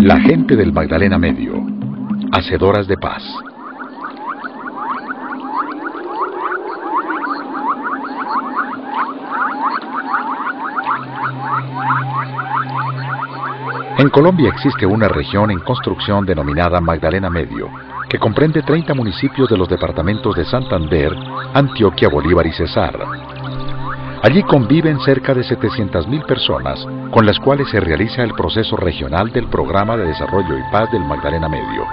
La gente del Magdalena Medio, hacedoras de paz. En Colombia existe una región en construcción denominada Magdalena Medio, que comprende 30 municipios de los departamentos de Santander, Antioquia, Bolívar y Cesar. Allí conviven cerca de 700.000 personas, con las cuales se realiza el proceso regional del Programa de Desarrollo y Paz del Magdalena Medio.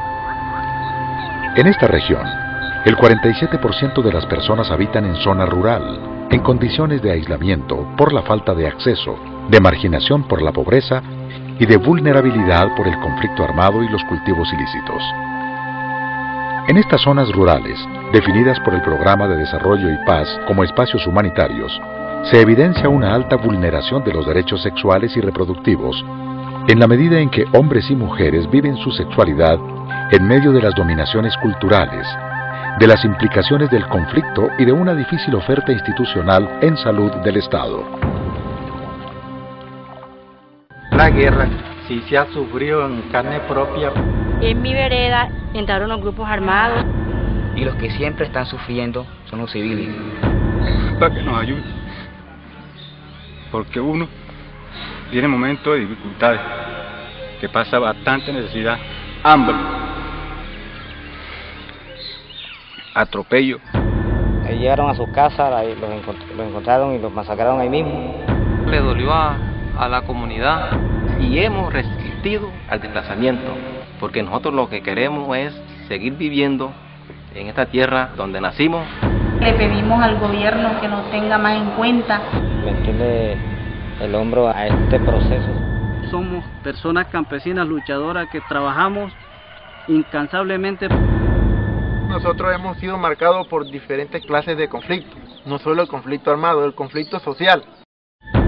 En esta región, el 47% de las personas habitan en zona rural, en condiciones de aislamiento por la falta de acceso, de marginación por la pobreza y de vulnerabilidad por el conflicto armado y los cultivos ilícitos. En estas zonas rurales, definidas por el Programa de Desarrollo y Paz como espacios humanitarios, se evidencia una alta vulneración de los derechos sexuales y reproductivos, en la medida en que hombres y mujeres viven su sexualidad en medio de las dominaciones culturales, de las implicaciones del conflicto y de una difícil oferta institucional en salud del Estado. La guerra sí se ha sufrido en carne propia. En mi vereda entraron los grupos armados. Y los que siempre están sufriendo son los civiles. Para que nos ayude, porque uno tiene momentos de dificultades, que pasa bastante necesidad, hambre, atropello. Llegaron a su casa, los encontraron y los masacraron ahí mismo. Le dolió a la comunidad y hemos resistido al desplazamiento, porque nosotros lo que queremos es seguir viviendo en esta tierra donde nacimos. Le pedimos al gobierno que nos tenga más en cuenta. Meterle el hombro a este proceso. Somos personas campesinas luchadoras que trabajamos incansablemente. Nosotros hemos sido marcados por diferentes clases de conflictos, no solo el conflicto armado, el conflicto social.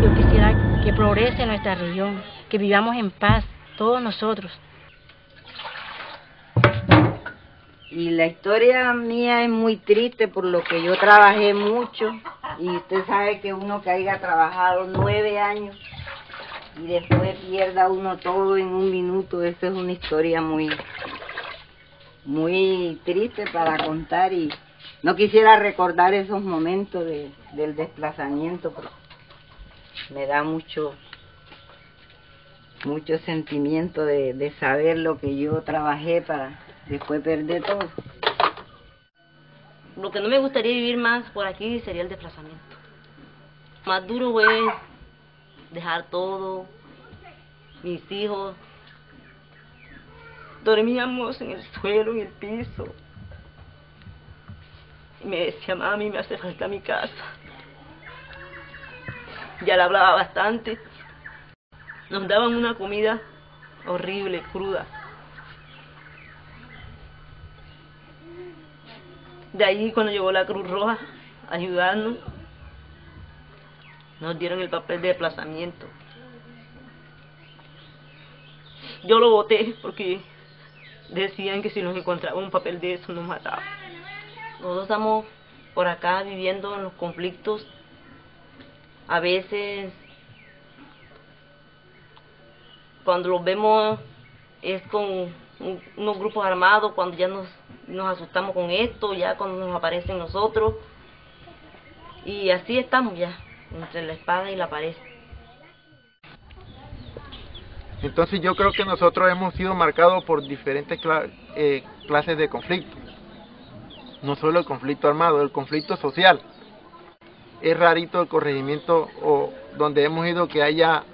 Yo quisiera que progrese nuestra región, que vivamos en paz, todos nosotros. Y la historia mía es muy triste por lo que yo trabajé mucho. Y usted sabe que uno que haya trabajado 9 años y después pierda uno todo en un minuto, esa es una historia muy triste para contar. Y no quisiera recordar esos momentos del desplazamiento, porque me da mucho sentimiento de saber lo que yo trabajé para después perder todo. Lo que no me gustaría vivir más por aquí sería el desplazamiento. Más duro es dejar todo, mis hijos. Dormíamos en el suelo, en el piso. Y me decía, mami, me hace falta mi casa. Ya le hablaba bastante. Nos daban una comida horrible, cruda. De ahí cuando llegó la Cruz Roja a ayudarnos, nos dieron el papel de desplazamiento. Yo lo boté porque decían que si nos encontraba un papel de eso nos mataban. Nosotros estamos por acá viviendo en los conflictos. A veces cuando los vemos es con unos grupos armados, cuando ya nos asustamos con esto, ya cuando nos aparecen nosotros, y así estamos ya, entre la espada y la pared. Entonces yo creo que nosotros hemos sido marcados por diferentes clases de conflictos, no solo el conflicto armado, el conflicto social. Es rarito el corregimiento donde hemos ido que haya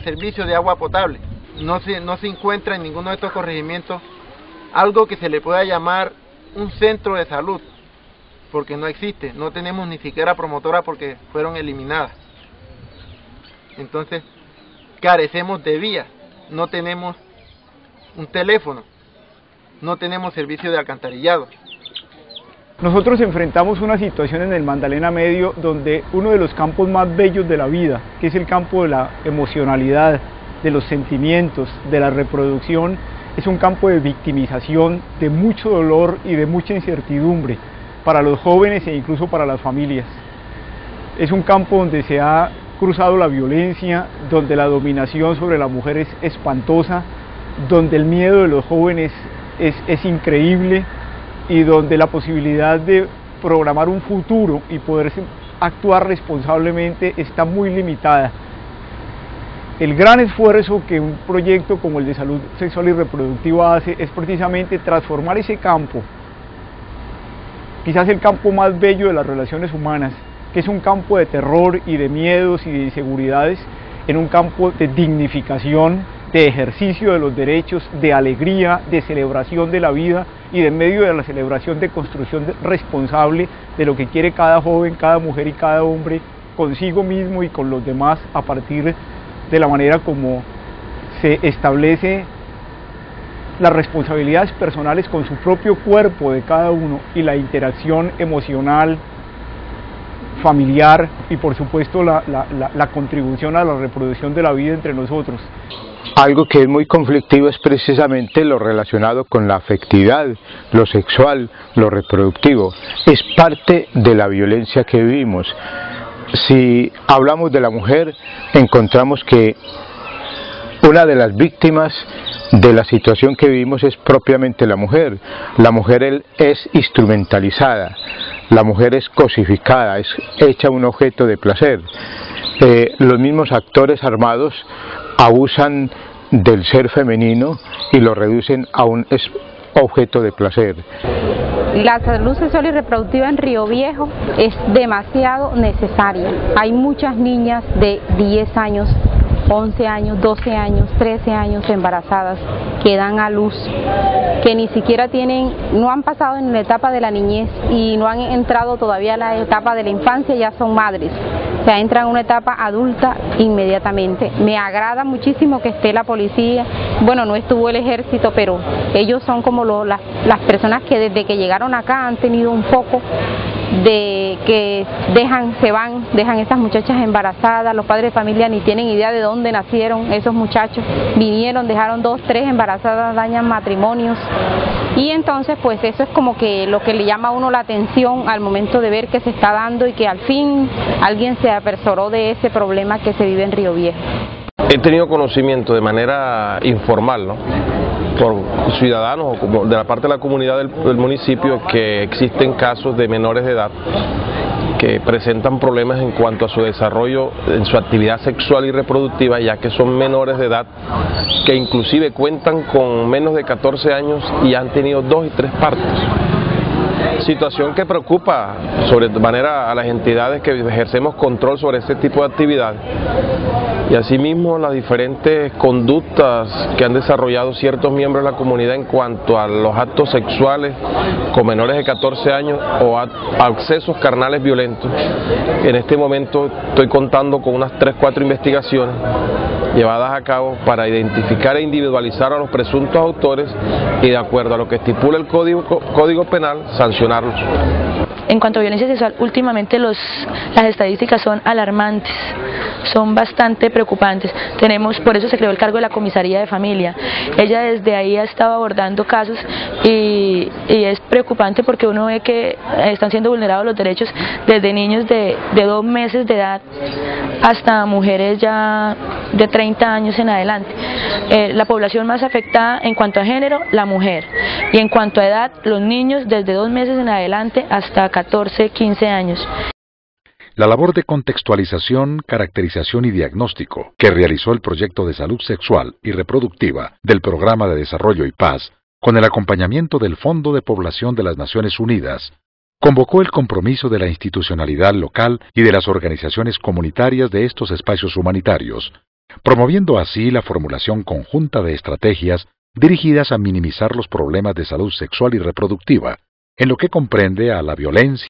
servicio de agua potable. No se encuentra en ninguno de estos corregimientos algo que se le pueda llamar un centro de salud, porque no existe, no tenemos ni siquiera promotora porque fueron eliminadas. Entonces carecemos de vías, no tenemos un teléfono, no tenemos servicio de alcantarillado. Nosotros enfrentamos una situación en el Magdalena Medio donde uno de los campos más bellos de la vida, que es el campo de la emocionalidad, de los sentimientos, de la reproducción, es un campo de victimización, de mucho dolor y de mucha incertidumbre para los jóvenes e incluso para las familias. Es un campo donde se ha cruzado la violencia, donde la dominación sobre la mujer es espantosa, donde el miedo de los jóvenes es increíble y donde la posibilidad de programar un futuro y poder actuar responsablemente está muy limitada. El gran esfuerzo que un proyecto como el de salud sexual y reproductiva hace es precisamente transformar ese campo, quizás el campo más bello de las relaciones humanas, que es un campo de terror y de miedos y de inseguridades, en un campo de dignificación, de ejercicio de los derechos, de alegría, de celebración de la vida y de medio de la celebración de construcción responsable de lo que quiere cada joven, cada mujer y cada hombre consigo mismo y con los demás a partir de la manera como se establece las responsabilidades personales con su propio cuerpo de cada uno y la interacción emocional, familiar y por supuesto la contribución a la reproducción de la vida entre nosotros. Algo que es muy conflictivo es precisamente lo relacionado con la afectividad, lo sexual, lo reproductivo. Es parte de la violencia que vivimos. Si hablamos de la mujer, encontramos que una de las víctimas de la situación que vivimos es propiamente la mujer. La mujer es instrumentalizada, la mujer es cosificada, es hecha un objeto de placer. Los mismos actores armados abusan del ser femenino y lo reducen a un objeto de placer. La salud sexual y reproductiva en Río Viejo es demasiado necesaria. Hay muchas niñas de 10 años, 11 años, 12 años, 13 años embarazadas que dan a luz, que ni siquiera no han pasado en la etapa de la niñez y no han entrado todavía a la etapa de la infancia, ya son madres. O sea, entran en una etapa adulta inmediatamente. Me agrada muchísimo que esté la policía, bueno, no estuvo el ejército, pero ellos son como las personas que desde que llegaron acá han tenido un foco de que dejan esas muchachas embarazadas. Los padres de familia ni tienen idea de dónde nacieron esos muchachos, vinieron, dejaron 2, 3 embarazadas, dañan matrimonios y entonces pues eso es como que lo que le llama a uno la atención al momento de ver que se está dando y que al fin alguien se apersoró de ese problema que se vive en Río Viejo. He tenido conocimiento de manera informal, ¿no?, por ciudadanos o de la parte de la comunidad del municipio, que existen casos de menores de edad que presentan problemas en cuanto a su desarrollo en su actividad sexual y reproductiva, ya que son menores de edad que inclusive cuentan con menos de 14 años y han tenido 2 y 3 partos. Situación que preocupa sobremanera a las entidades que ejercemos control sobre este tipo de actividades. Y asimismo las diferentes conductas que han desarrollado ciertos miembros de la comunidad en cuanto a los actos sexuales con menores de 14 años o accesos carnales violentos. En este momento estoy contando con unas 3-4 investigaciones llevadas a cabo para identificar e individualizar a los presuntos autores y, de acuerdo a lo que estipula el Código Penal, sancionarlos. En cuanto a violencia sexual, últimamente las estadísticas son alarmantes, son bastante preocupantes. Por eso se creó el cargo de la comisaría de familia. Ella desde ahí ha estado abordando casos y es preocupante porque uno ve que están siendo vulnerados los derechos desde niños de 2 meses de edad hasta mujeres ya de 30 años en adelante. La población más afectada en cuanto a género, la mujer, y en cuanto a edad, los niños desde 2 meses en adelante hasta 14, 15 años. La labor de contextualización, caracterización y diagnóstico que realizó el Proyecto de Salud Sexual y Reproductiva del Programa de Desarrollo y Paz, con el acompañamiento del Fondo de Población de las Naciones Unidas, convocó el compromiso de la institucionalidad local y de las organizaciones comunitarias de estos espacios humanitarios, promoviendo así la formulación conjunta de estrategias dirigidas a minimizar los problemas de salud sexual y reproductiva, en lo que comprende a la violencia,